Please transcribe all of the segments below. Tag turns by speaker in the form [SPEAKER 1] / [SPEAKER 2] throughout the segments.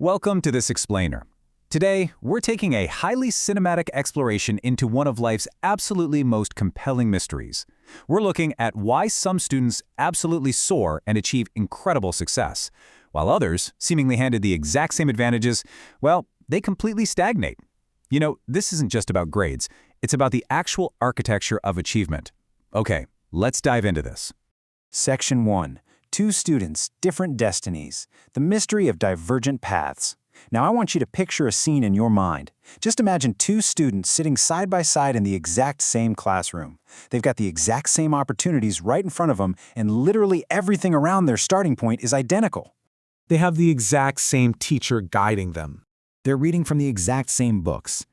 [SPEAKER 1] Welcome to this explainer. Today, we're taking a highly cinematic exploration into one of life's absolutely most compelling mysteries. We're looking at why some students absolutely soar and achieve incredible success, while others, seemingly handed the exact same advantages, well, they completely stagnate. You know, this isn't just about grades, it's about the actual architecture of achievement. Okay, let's dive into this.
[SPEAKER 2] Section 1. Two students, different destinies. The mystery of divergent paths. Now I want you to picture a scene in your mind. Just imagine two students sitting side by side in the exact same classroom. They've got the exact same opportunities right in front of them, and literally everything around their starting point is identical.
[SPEAKER 3] They have the exact same teacher guiding them.
[SPEAKER 2] They're reading from the exact same books.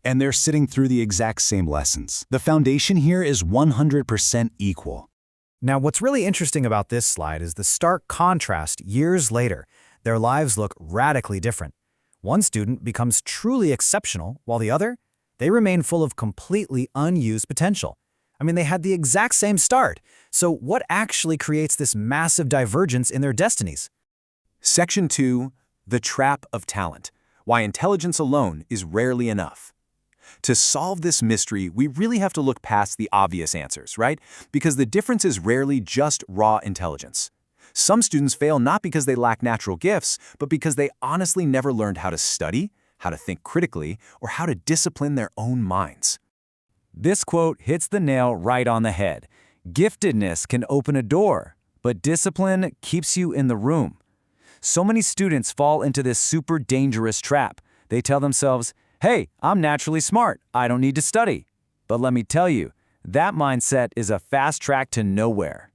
[SPEAKER 4] And they're sitting through the exact same lessons. The foundation here is 100% equal.
[SPEAKER 5] Now, what's really interesting about this slide is the stark contrast years later. Their lives look radically different. One student becomes truly exceptional, while the other, they remain full of completely unused potential. I mean, they had the exact same start. So what actually creates this massive divergence in their destinies?
[SPEAKER 6] Section 2. The Trap of Talent. Why intelligence alone is rarely enough. To solve this mystery, we really have to look past the obvious answers, right? Because the difference is rarely just raw intelligence. Some students fail not because they lack natural gifts, but because they honestly never learned how to study, how to think critically, or how to discipline their own minds.
[SPEAKER 1] This quote hits the nail right on the head. Giftedness can open a door, but discipline keeps you in the room. So many students fall into this super dangerous trap. They tell themselves, hey, I'm naturally smart, I don't need to study. But let me tell you, that mindset is a fast track to nowhere.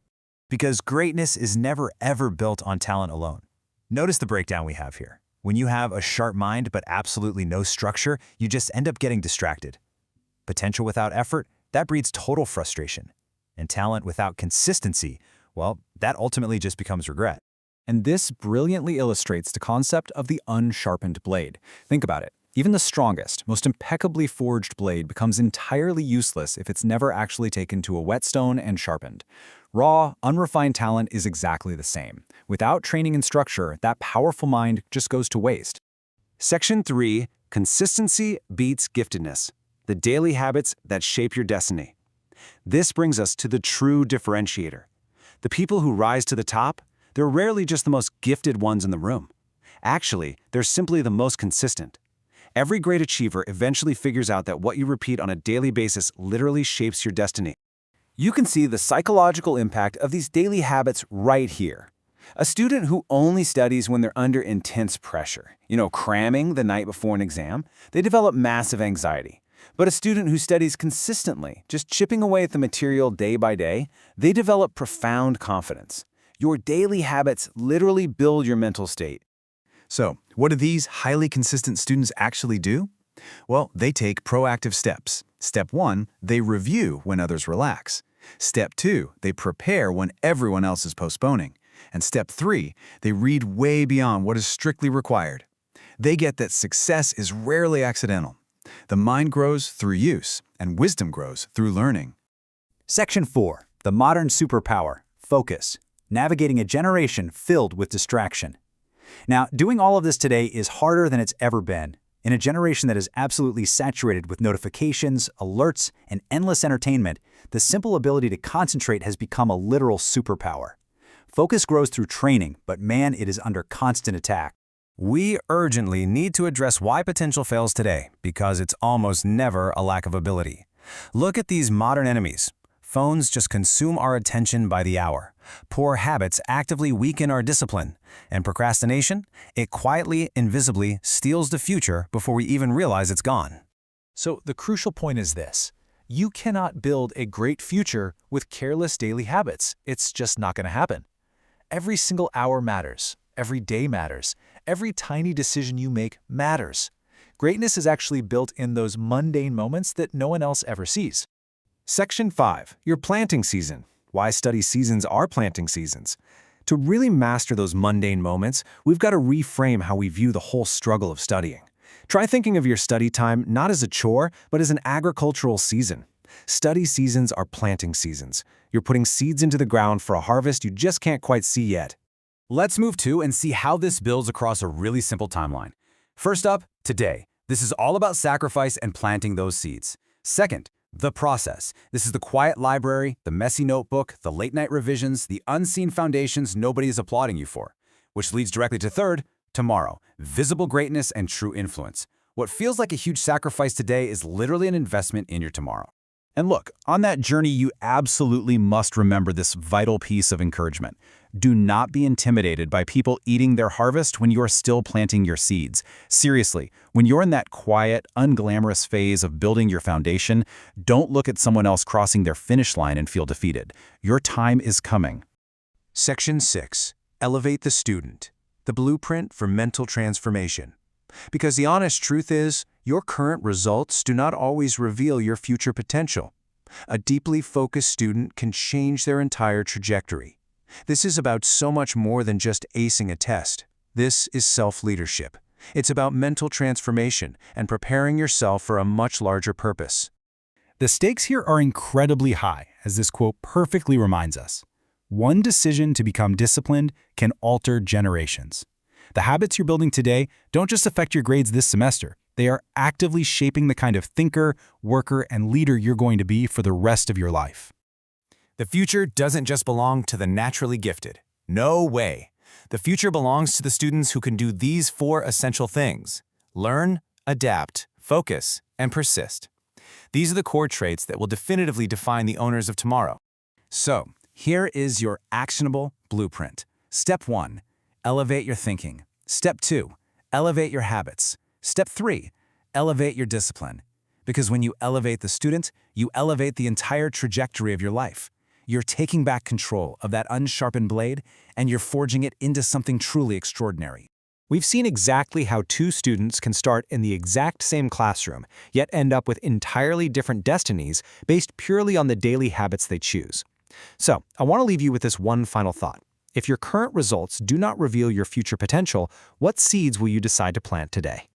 [SPEAKER 2] Because greatness is never ever built on talent alone. Notice the breakdown we have here. When you have a sharp mind but absolutely no structure, you just end up getting distracted. Potential without effort, that breeds total frustration. And talent without consistency, well, that ultimately just becomes regret.
[SPEAKER 1] And this brilliantly illustrates the concept of the unsharpened blade. Think about it. Even the strongest, most impeccably forged blade becomes entirely useless if it's never actually taken to a whetstone and sharpened. Raw, unrefined talent is exactly the same. Without training and structure, that powerful mind just goes to waste.
[SPEAKER 6] Section 3. Consistency beats giftedness. The daily habits that shape your destiny. This brings us to the true differentiator. The people who rise to the top, they're rarely just the most gifted ones in the room. Actually, they're simply the most consistent. Every great achiever eventually figures out that what you repeat on a daily basis literally shapes your destiny. You can see the psychological impact of these daily habits right here. A student who only studies when they're under intense pressure, cramming the night before an exam, they develop massive anxiety. But a student who studies consistently, just chipping away at the material day by day, they develop profound confidence. Your daily habits literally build your mental state.
[SPEAKER 4] So, what do these highly consistent students actually do? Well, they take proactive steps. Step 1, they review when others relax. Step 2, they prepare when everyone else is postponing. And step 3, they read way beyond what is strictly required. They get that success is rarely accidental. The mind grows through use, and wisdom grows through learning.
[SPEAKER 5] Section 4. The modern superpower, focus. Navigating a generation filled with distraction. Now, doing all of this today is harder than it's ever been. In a generation that is absolutely saturated with notifications, alerts, and endless entertainment, the simple ability to concentrate has become a literal superpower. Focus grows through training, but man, it is under constant attack.
[SPEAKER 6] We urgently need to address why potential fails today, because it's almost never a lack of ability. Look at these modern enemies. Phones just consume our attention by the hour. Poor habits actively weaken our discipline. And procrastination, it quietly, invisibly steals the future before we even realize it's gone.
[SPEAKER 3] So the crucial point is this. You cannot build a great future with careless daily habits. It's just not going to happen. Every single hour matters. Every day matters. Every tiny decision you make matters. Greatness is actually built in those mundane moments that no one else ever sees.
[SPEAKER 6] Section 5. Your planting season. Why study seasons are planting seasons. To really master those mundane moments, we've got to reframe how we view the whole struggle of studying. Try thinking of your study time not as a chore, but as an agricultural season. Study seasons are planting seasons. You're putting seeds into the ground for a harvest you just can't quite see yet.
[SPEAKER 1] Let's move to and see how this builds across a really simple timeline. First up, today. This is all about sacrifice and planting those seeds. Second, the process. This is the quiet library, the messy notebook, the late-night revisions, the unseen foundations nobody is applauding you for. Which leads directly to third, tomorrow. Visible greatness and true influence. What feels like a huge sacrifice today is literally an investment in your tomorrow. And look, on that journey, you absolutely must remember this vital piece of encouragement. Do not be intimidated by people eating their harvest when you are still planting your seeds. Seriously, when you're in that quiet, unglamorous phase of building your foundation, don't look at someone else crossing their finish line and feel defeated. Your time is coming.
[SPEAKER 2] Section 6. Elevate the student. The blueprint for mental transformation. Because the honest truth is, your current results do not always reveal your future potential. A deeply focused student can change their entire trajectory. This is about so much more than just acing a test. This is self-leadership. It's about mental transformation and preparing yourself for a much larger purpose.
[SPEAKER 3] The stakes here are incredibly high, as this quote perfectly reminds us. One decision to become disciplined can alter generations. The habits you're building today don't just affect your grades this semester. They are actively shaping the kind of thinker, worker, and leader you're going to be for the rest of your life.
[SPEAKER 1] The future doesn't just belong to the naturally gifted. No way. The future belongs to the students who can do these 4 essential things: learn, adapt, focus, and persist. These are the core traits that will definitively define the owners of tomorrow. So, here is your actionable blueprint. Step 1. Elevate your thinking. Step 2. Elevate your habits. Step 3. Elevate your discipline. Because when you elevate the student, you elevate the entire trajectory of your life. You're taking back control of that unsharpened blade, and you're forging it into something truly extraordinary.
[SPEAKER 2] We've seen exactly how 2 students can start in the exact same classroom, yet end up with entirely different destinies based purely on the daily habits they choose. So, I want to leave you with this one final thought. If your current results do not reveal your future potential, what seeds will you decide to plant today?